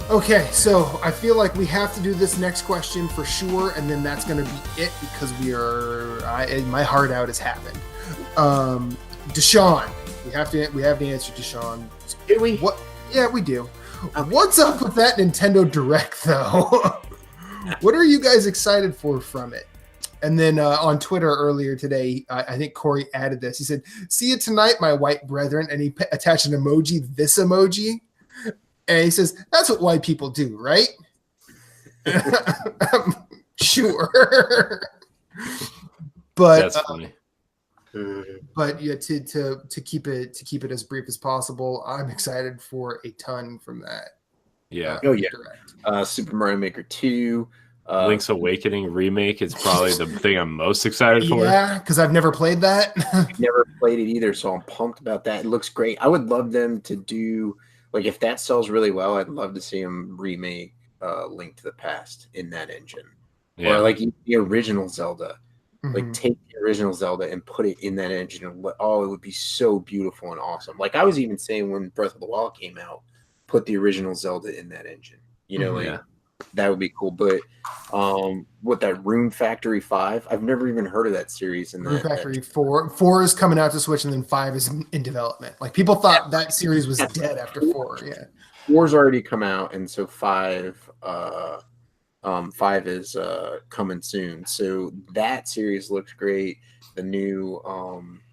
Okay, so I feel like we have to do this next question for sure, and then that's going to be it because my heart out has happened. Deshaun, we have to answer Deshaun. Do we? What? Yeah, we do. Okay. What's up with that Nintendo Direct though? What are you guys excited for from it? And then on Twitter earlier today, I think Corey added this. He said, "See you tonight, my white brethren," and he attached an emoji, this emoji. And he says, "That's what white people do, right?" Sure. But That's funny. But yeah, to keep it as brief as possible, I'm excited for a ton from that. Yeah. Oh yeah. Super Mario Maker 2. Link's Awakening remake is probably the thing I'm most excited for. Yeah, because I've never played that. I've never played it either, so I'm pumped about that. It looks great. I would love them to do, like, if that sells really well, I'd love to see them remake Link to the Past in that engine. Yeah. Or like the original Zelda. Mhm. Like take the original Zelda and put it in that engine. And it would be so beautiful and awesome. Like I was even saying when Breath of the Wild came out, put the original Zelda in that engine. You know, like that would be cool. But what that Rune Factory 5, I've never even heard of that series. And Rune Factory 4 is coming out to Switch, and then 5 is in development. Like people thought that series was dead after 4. Yeah, 4's already come out, and so 5 is coming soon. So that series looks great. The new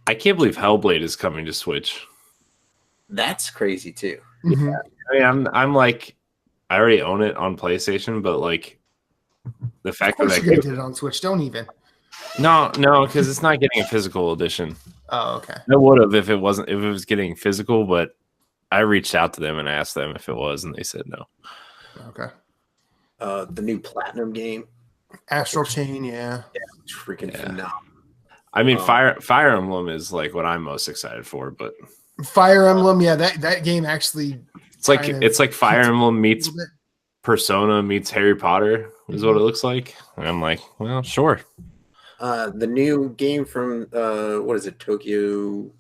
I can't believe Hellblade is coming to Switch. that's crazy too. Mhm. I mean, I'm like, I already own it on PlayStation, but like the Of fact that course I you're gonna get it on Switch. Don't even. no, because it's not getting a physical edition. Oh, okay. I would have if it was getting physical, but I reached out to them and asked them if it was, and they said no. Okay. The new Platinum game, Astral Chain, yeah. it's freaking phenomenal. I mean, Fire Emblem is like what I'm most excited for, but Fire Emblem, yeah, that game actually. it's like Fire Emblem meets a little bit. Persona meets Harry Potter is what it looks like, and I'm like, well, sure. The new game from what is it, Tokyo?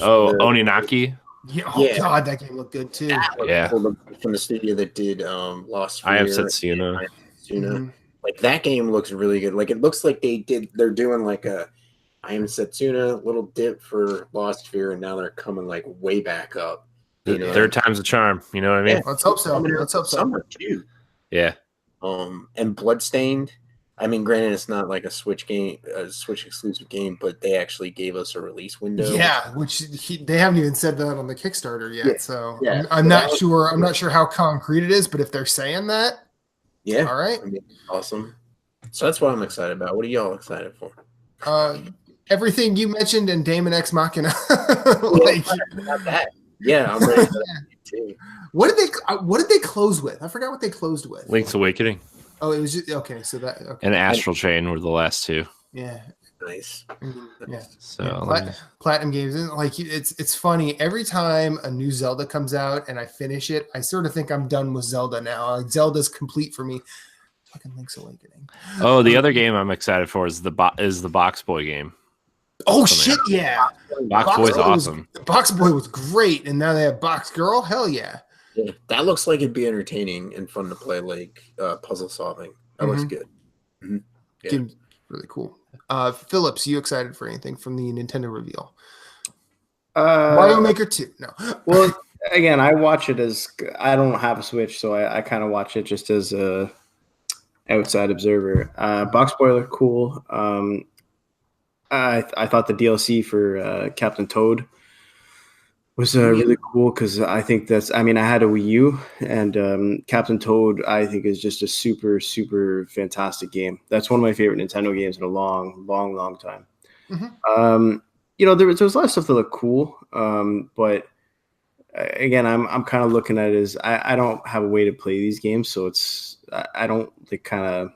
Oninaki. Yeah, Yeah. God, that game looked good too. Yeah. From the studio that did Lost Sphere. I have Setsuna. Mhm. Like that game looks really good. Like it looks like they're doing like a I Am Setsuna little dip for Lost Sphere, and now they're coming like way back up. You know, Third time's a charm. You know what I mean? Yeah. Let's hope so. Coming out Let's hope so. summer too. Yeah. And Bloodstained. I mean, granted, it's not like a Switch exclusive game, but they actually gave us a release window. Yeah, which they haven't even said that on the Kickstarter yet. Yeah. So Yeah. I'm not sure. I'm not sure how concrete it is, but if they're saying that, Yeah. all right. I mean, awesome. So that's what I'm excited about. What are y'all excited for? Everything you mentioned and Damon Ex Machina. About that. Yeah, I'm ready for that too. What did they close with? I forgot what they closed with. Link's Awakening Oh, it was just okay. So that okay. and Astral Chain were the last two. Yeah. Nice. Yeah. So Yeah, Platinum games, and like it's funny every time a new Zelda comes out and I finish it, I sort of think I'm done with Zelda now. Like Zelda's complete for me. Fucking Link's Awakening. the other game I'm excited for is the Box Boy game. Oh shit, yeah. Box Boy's awesome. Box Boy was great, and now they have Box Girl. Hell yeah. Yeah, that looks like it'd be entertaining and fun to play, like puzzle solving. That looks good. Mhm. Yeah. Game's really cool. Phillips, you excited for anything from the Nintendo reveal? Mario Maker 2. No. Well, again, I watch it as I don't have a Switch, so I kind of watch it just as a outside observer. Box Boy looked cool. I thought the DLC for Captain Toad was really cool because I think I had a Wii U, and Captain Toad I think is just a super, super fantastic game. That's one of my favorite Nintendo games in a long, long, long time. Mm-hmm. There was a lot of stuff that looked cool, but again, I'm kind of looking at it as I don't have a way to play these games, so I don't like kind of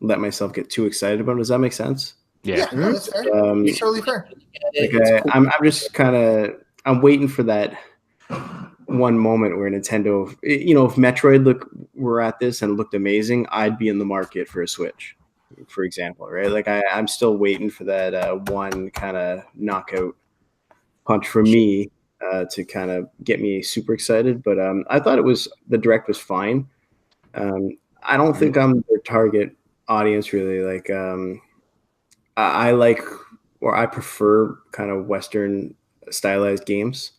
let myself get too excited about it. Does that make sense? Yeah. No, that's fair. It's totally fair. Like I'm just kind of I'm waiting for that one moment where Nintendo, if Metroid were at this and looked amazing, I'd be in the market for a Switch, for example, right? Like I'm still waiting for that one kind of knockout punch for me to kind of get me super excited. But I thought the direct was fine. I don't think I'm their target audience really. Like I like, or I prefer kind of Western stylized games.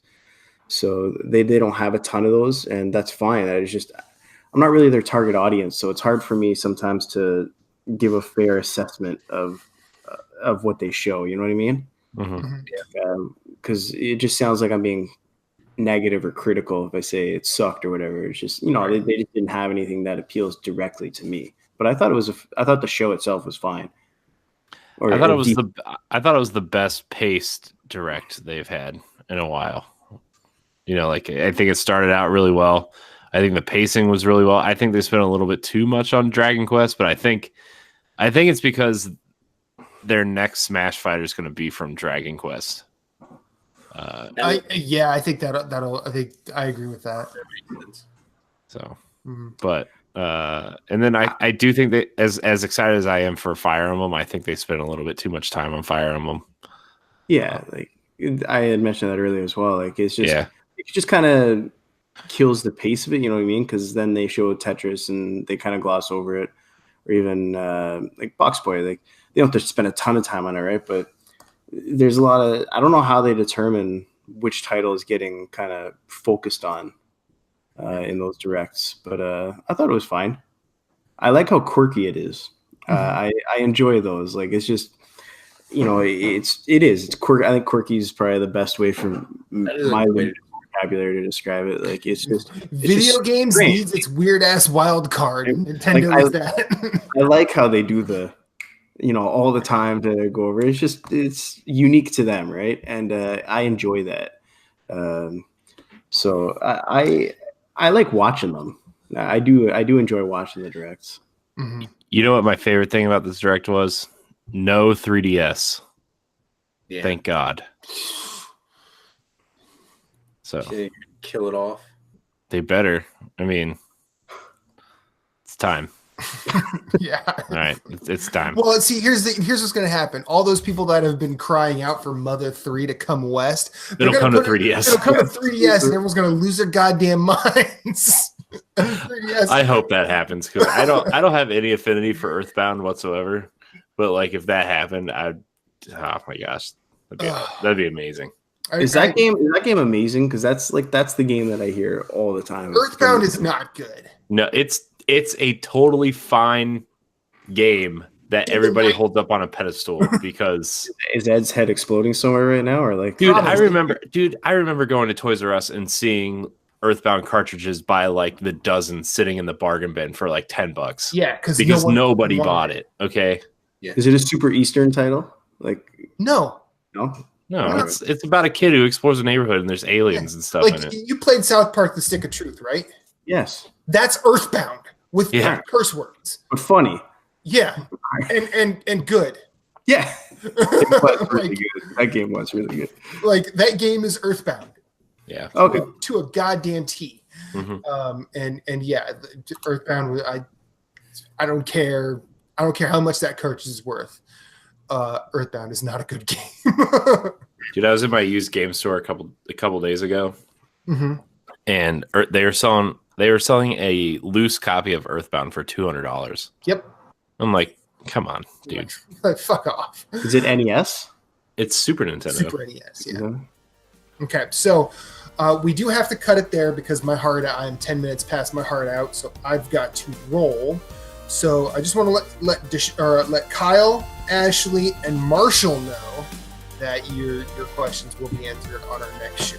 So they don't have a ton of those, and that's fine. I'm not really their target audience, so it's hard for me sometimes to give a fair assessment of what they show. You know what I mean? Because it just sounds like I'm being negative or critical if I say it sucked or whatever. It's just, they just didn't have anything that appeals directly to me. But I thought the show itself was fine. I thought it was the best paced direct they've had in a while. I think it started out really well. I think the pacing was really well. I think they spent a little bit too much on Dragon Quest, but I think it's because their next Smash Fighter is going to be from Dragon Quest. I think I think I agree with that. So, but and then I do think that as excited as I am for Fire Emblem, I think they spent a little bit too much time on Fire Emblem. Yeah, like I had mentioned that earlier as well. Like it just kind of kills the pace of it. You know what I mean? Because then they show Tetris and they kind of gloss over it, or even like Box Boy. Like they don't have to spend a ton of time on it, right? But there's a lot of, I don't know how they determine which title is getting kind of focused on in those directs, but I thought it was fine. I like how quirky it is. I enjoy those. Like it's just, it's quirky. I think quirky is probably the best way for my vocabulary to describe it. Like it's video games strange. Needs its weird ass wild card. Nintendo is that. I like how they do the, all the time to go over. It's unique to them, right? And I enjoy that. So I like watching them. I do enjoy watching the directs. Mm-hmm. You know what my favorite thing about this direct was? No 3DS. Yeah. Thank God. So kill it off. They better. I mean, it's time. Yeah. All right. It's time. Well, see, here's what's going to happen. All those people that have been crying out for Mother 3 to come west, it'll come to 3DS. It'll come to 3DS, and everyone's going to lose their goddamn minds. 3DS. I hope that happens because I don't have any affinity for Earthbound whatsoever. But like, if that happened, oh my gosh, that'd be amazing. Is that game amazing? Because that's the game that I hear all the time. Earthbound is not good. No, it's a totally fine game that everybody holds up on a pedestal because is Ed's head exploding somewhere right now, or like? Dude, I remember going to Toys R Us and seeing Earthbound cartridges by like the dozen sitting in the bargain bin for like $10. Yeah, because nobody bought it. Okay. Yeah. Is it a Super Eastern title? Like no. It's about a kid who explores a neighborhood and there's aliens and stuff in it. You played South Park: The Stick of Truth, right? Yes. That's Earthbound with curse words. But funny. Yeah. And good. Yeah. It was really good. That game was really good. Like that game is Earthbound. Yeah. Okay. To a goddamn T. Mm-hmm. And yeah, Earthbound. I don't care. I don't care how much that cartridge is worth. Earthbound is not a good game. Dude, I was in my used game store a couple days ago, and they were selling a loose copy of Earthbound for $200. Yep. I'm like, come on, dude. Like, fuck off. Is it NES? It's Super Nintendo. Super NES, yeah. Okay, so we do have to cut it there because I'm 10 minutes past my heart out, so I've got to roll. So I just want to let Kyle, Ashley, and Marshall know that your questions will be answered on our next show.